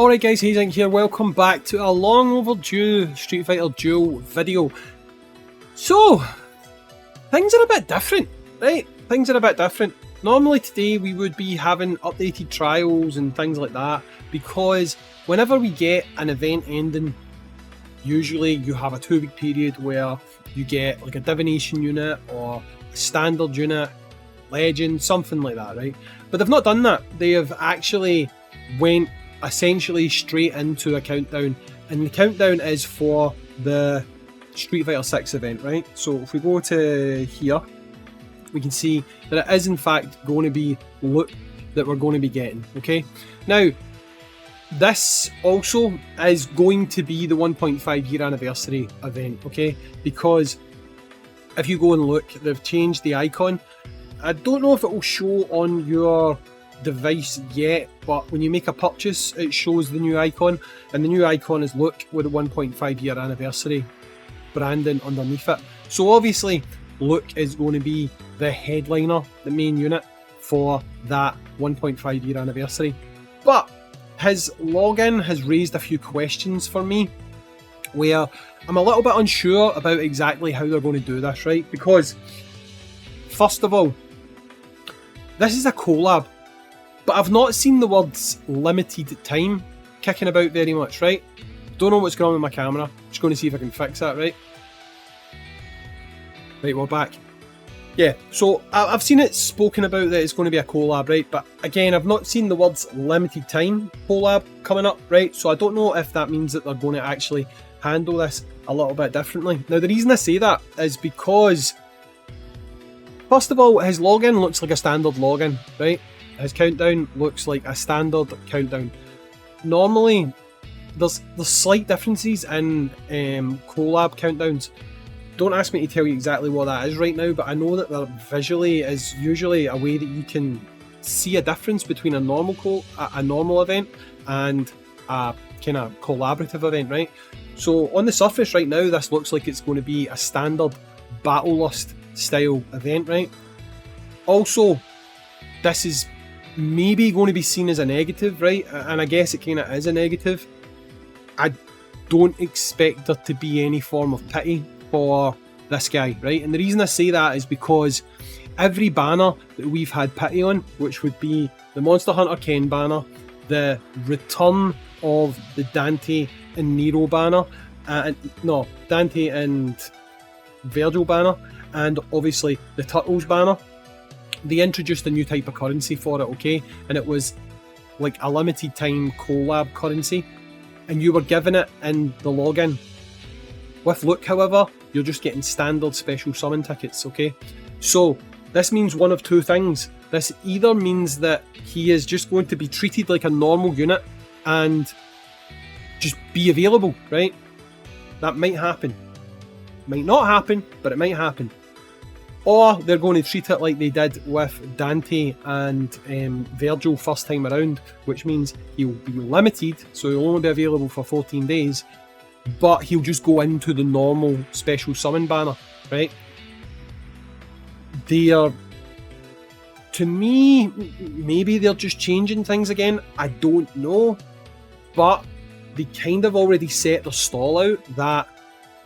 Alright guys, Hayzink here, welcome back to a long overdue Street Fighter Duel video. So, things are a bit different, right? Things are a bit different. Normally today we would be having updated trials and things like that, because whenever we get an event ending, usually you have a 2-week period where you get like a divination unit or a standard unit, legend, something like that, right? But they've not done that. They have actually went essentially straight into a countdown, and the countdown is for the Street Fighter 6 event, right? So if we go to here, we can see that it is in fact going to be loot that we're going to be getting, okay? Now, this also is going to be the 1.5 year anniversary event, okay? Because if you go and look, they've changed the icon. I don't know if it will show on your device yet, but when you make a purchase it shows the new icon, and the new icon is look with a 1.5 year anniversary branding underneath it. So obviously Luke is going to be the headliner, the main unit for that 1.5 year anniversary. But his login has raised a few questions for me where I'm a little bit unsure about exactly how they're going to do this, right? Because first of all, this is a collab, but I've not seen the words limited time kicking about very much, right? Don't know what's going on with my camera. Just going to see if I can fix that, right? Right, we're back. Yeah, so I've seen it spoken about that it's going to be a collab, right? But again, I've not seen the words limited time collab coming up, right? So I don't know if that means that they're going to actually handle this a little bit differently. Now, the reason I say that is because, first of all, his login looks like a standard login, right? His countdown looks like a standard countdown. Normally, there's slight differences in collab countdowns. Don't ask me to tell you exactly what that is right now, but I know that there visually is usually a way that you can see a difference between a normal event and a kind of collaborative event, right? So on the surface right now, this looks like it's going to be a standard Battle Lust style event, right? Also, this is maybe going to be seen as a negative, right? And I guess it kind of is a negative. I don't expect there to be any form of pity for this guy, right? And the reason I say that is because every banner that we've had pity on, which would be the Monster Hunter Ken banner, the return of the Dante and Nero banner, Dante and Virgil banner, and obviously the Turtles banner, they introduced a new type of currency for it, okay? And it was like a limited time collab currency, and you were given it in the login. With Luke, however, you're just getting standard special summon tickets, okay? So this means one of two things. This either means that he is just going to be treated like a normal unit and just be available, right? That might happen. Might not happen, but it might happen. Or they're going to treat it like they did with Dante and Virgil first time around, which means he'll be limited, so he'll only be available for 14 days, but he'll just go into the normal special summon banner, right? To me, maybe they're just changing things again, I don't know, but they kind of already set their stall out that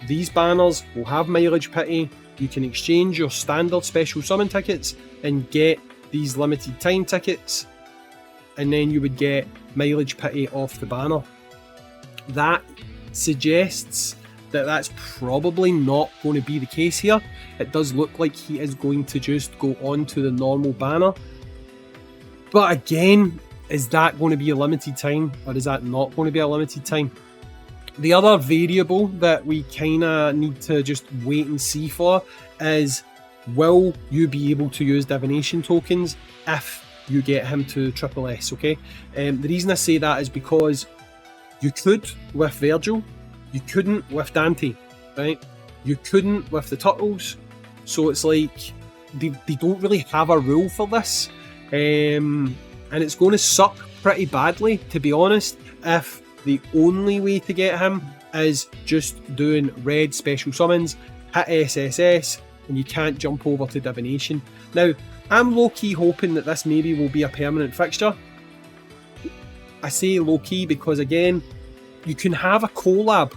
these banners will have mileage pity. You can exchange your standard special summon tickets and get these limited time tickets, and then you would get mileage pity off the banner. That suggests that that's probably not going to be the case here. It does look like he is going to just go on to the normal banner. But again, is that going to be a limited time, or is that not going to be a limited time? The other variable that we kind of need to just wait and see for is, will you be able to use divination tokens if you get him to SS, okay? The reason I say that is because you could with Virgil, you couldn't with Dante, right? You couldn't with the Turtles, so it's like they don't really have a rule for this, and it's going to suck pretty badly, to be honest, if the only way to get him is just doing red special summons, hit SSS, and you can't jump over to divination. Now, I'm low-key hoping that this maybe will be a permanent fixture. I say low-key because, again, you can have a collab.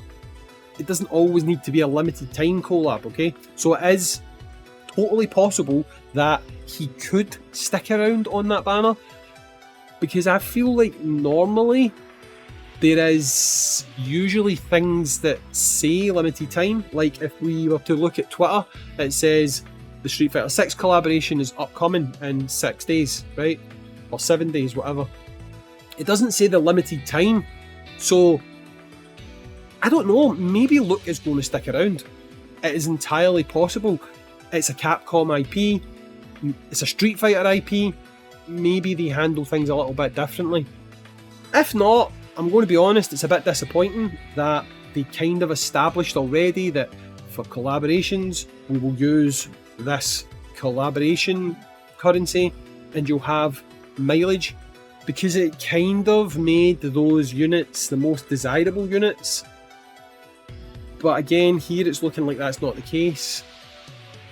It doesn't always need to be a limited time collab, okay? So it is totally possible that he could stick around on that banner, because I feel like normally there is usually things that say limited time. Like if we were to look at Twitter, it says the Street Fighter 6 collaboration is upcoming in 6 days, right? Or 7 days, whatever. It doesn't say the limited time. So, I don't know, maybe Luke is going to stick around. It is entirely possible. It's a Capcom IP, it's a Street Fighter IP, maybe they handle things a little bit differently. If not, I'm going to be honest, it's a bit disappointing that they kind of established already that for collaborations, we will use this collaboration currency and you'll have mileage, because it kind of made those units the most desirable units. But again, here it's looking like that's not the case.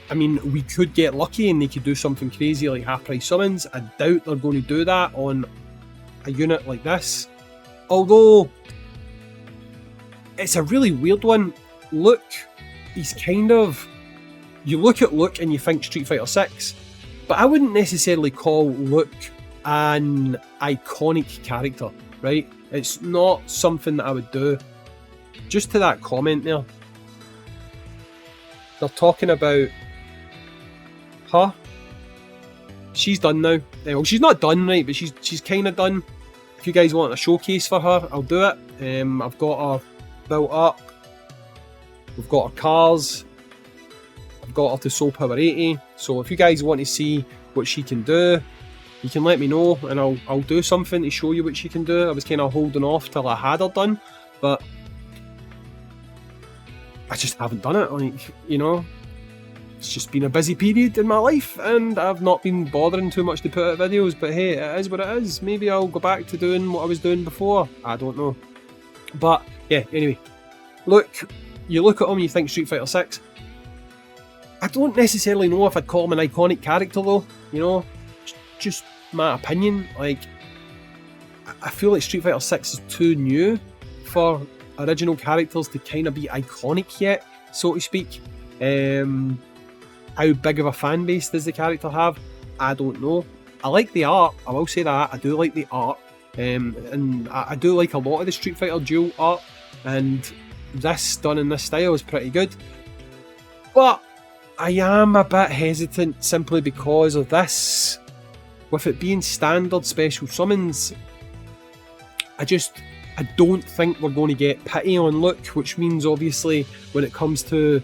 I mean, we could get lucky and they could do something crazy like half price summons. I doubt they're going to do that on a unit like this. Although, it's a really weird one. Luke, he's kind of... You look at Luke and you think Street Fighter 6, but I wouldn't necessarily call Luke an iconic character, right? It's not something that I would do. Just to that comment there, they're talking about her. She's done now. Well, she's not done, right, but she's kind of done. If you guys want a showcase for her, I'll do it. I've got her built up. We've got her cars. I've got her to Soul Power 80. So if you guys want to see what she can do, you can let me know and I'll do something to show you what she can do. I was kind of holding off till I had her done, but I just haven't done it. Like, you know, it's just been a busy period in my life and I've not been bothering too much to put out videos, but hey, it is what it is. Maybe I'll go back to doing what I was doing before. I don't know. But yeah, anyway, look, you look at him and you think Street Fighter 6. I don't necessarily know if I'd call him an iconic character though, you know, just my opinion. Like, I feel like Street Fighter 6 is too new for original characters to kind of be iconic yet, so to speak. How big of a fan base does the character have? I don't know. I like the art, I will say that, I do like the art, and I do like a lot of the Street Fighter Duel art, and this done in this style is pretty good. But I am a bit hesitant simply because of this. With it being standard special summons, I don't think we're going to get pity on Luke, which means obviously when it comes to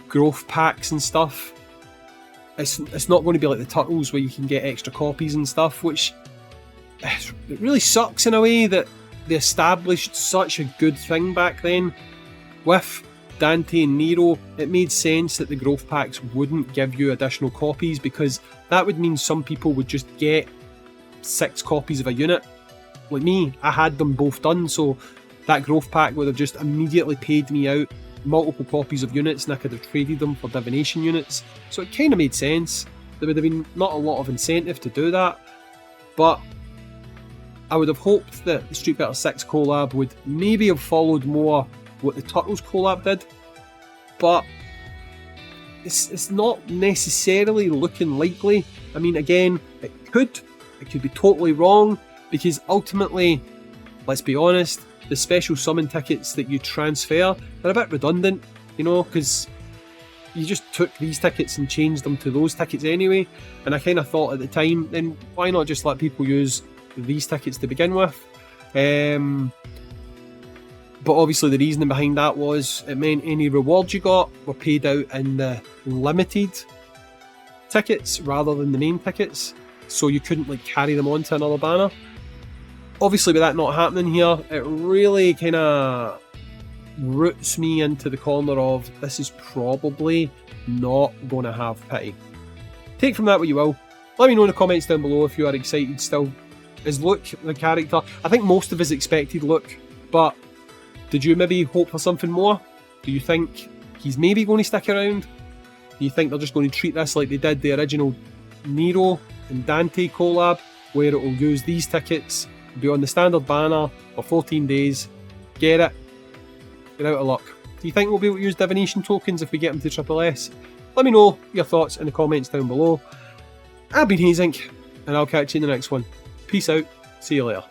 growth packs and stuff, it's not going to be like the Turtles where you can get extra copies and stuff, which it really sucks in a way that they established such a good thing back then. With Dante and Nero, it made sense that the growth packs wouldn't give you additional copies, because that would mean some people would just get 6 copies of a unit. Like me, I had them both done, so that growth pack would have just immediately paid me out multiple copies of units and I could have traded them for divination units. So it kind of made sense. There would have been not a lot of incentive to do that, but I would have hoped that the Street Fighter 6 collab would maybe have followed more what the Turtles collab did, but it's not necessarily looking likely. I mean, again, it could be totally wrong, because ultimately, let's be honest, the special summon tickets that you transfer, they're a bit redundant, you know, because you just took these tickets and changed them to those tickets anyway, and I kind of thought at the time, then why not just let people use these tickets to begin with? But obviously the reasoning behind that was it meant any rewards you got were paid out in the limited tickets rather than the main tickets, so you couldn't like carry them on to another banner. Obviously with that not happening here, it really kind of roots me into the corner of this is probably not going to have pity. Take from that what you will. Let me know in the comments down below if you are excited still. Is Luke the character? I think most of us expected Luke, but did you maybe hope for something more? Do you think he's maybe going to stick around? Do you think they're just going to treat this like they did the original Nero and Dante collab, where it will use these tickets It'll be on the standard banner for 14 days. Get it. You're out of luck. Do you think we'll be able to use divination tokens if we get them to Triple S? Let me know your thoughts in the comments down below. I've been Hayzink, and I'll catch you in the next one. Peace out. See you later.